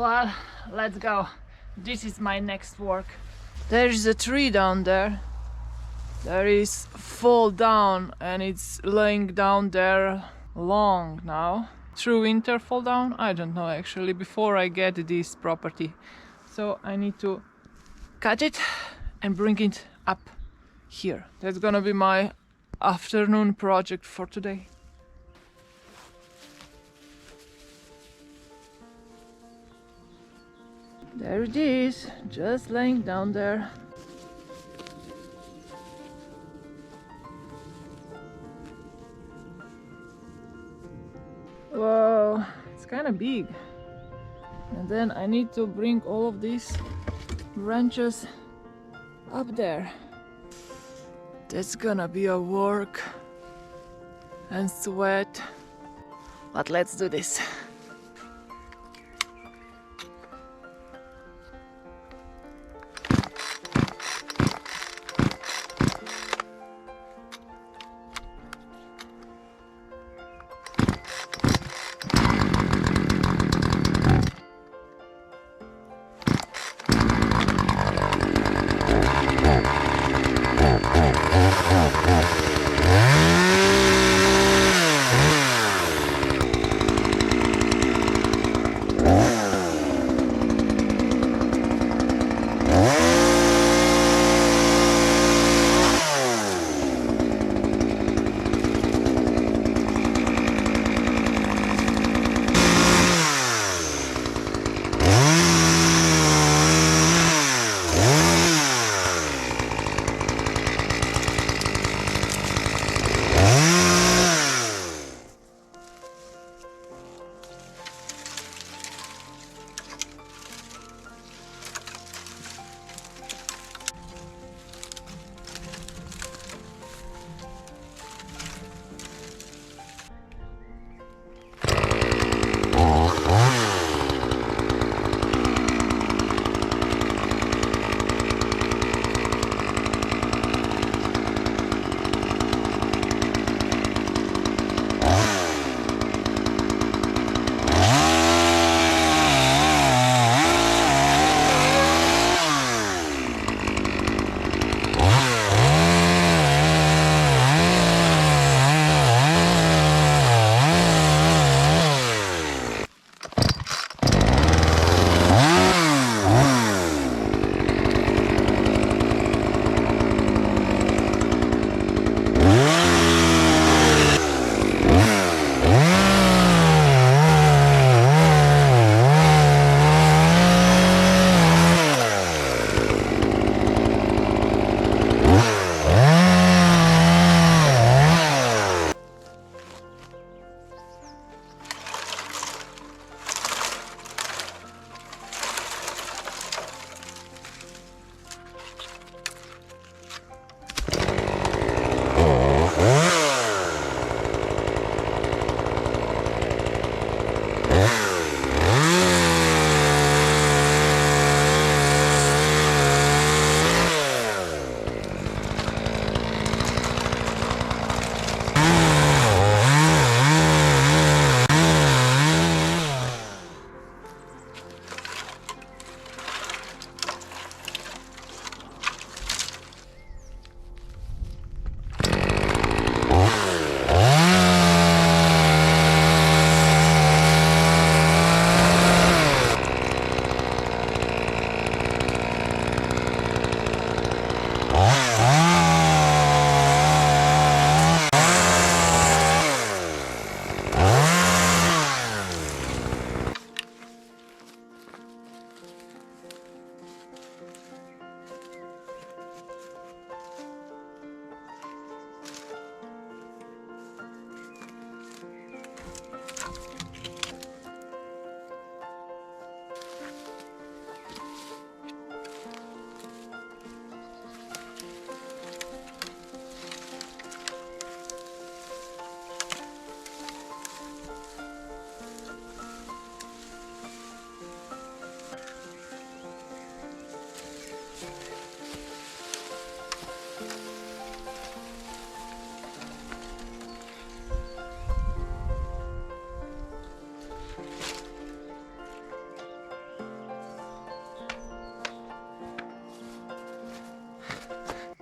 Well, let's go. This is my next work. There is a tree down there. There is fall down and it's laying down there long now. Through winter fall down? I don't know actually, before I get this property. So I need to cut it and bring it up here. That's gonna be my afternoon project for today. There it is, just laying down there. Whoa, it's kind of big. And then I need to bring all of these branches up there. That's gonna be a work and sweat, but let's do this.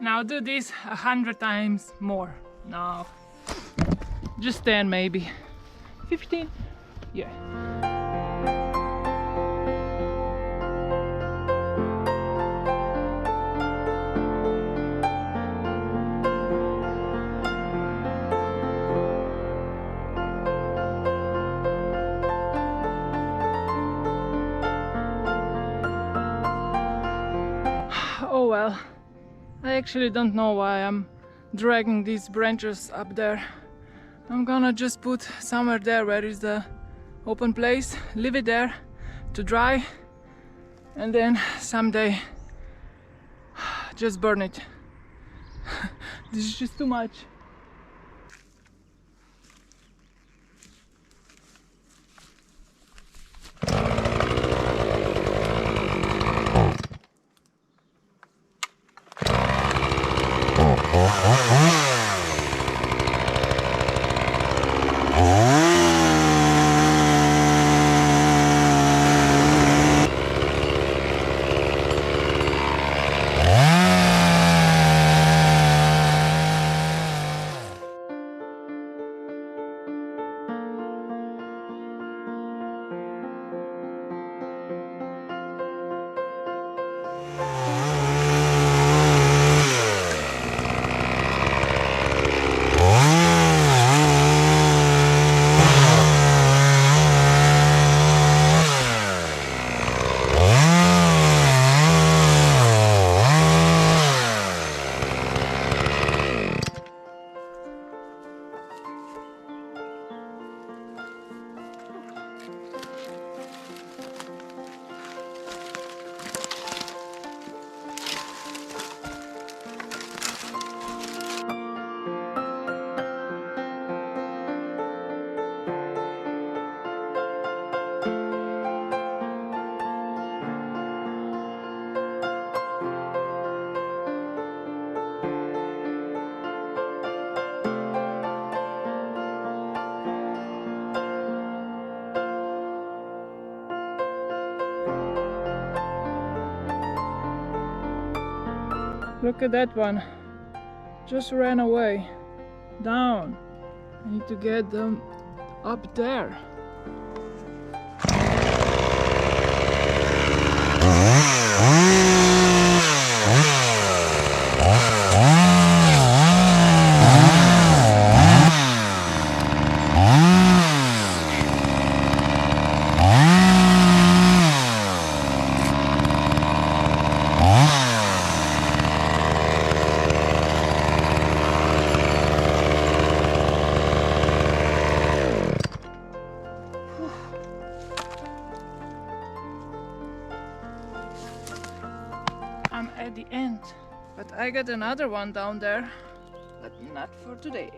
Now do this 100 times more. No, just 10 maybe. 15? Yeah. Oh well, I actually don't know why I'm dragging these branches up there. I'm gonna just put somewhere there where is the open place, leave it there to dry, and then someday just burn it. This is just too much. Look at that one. Just ran away. Down. I need to get them up there. I'm at the end, but I got another one down there, but not for today.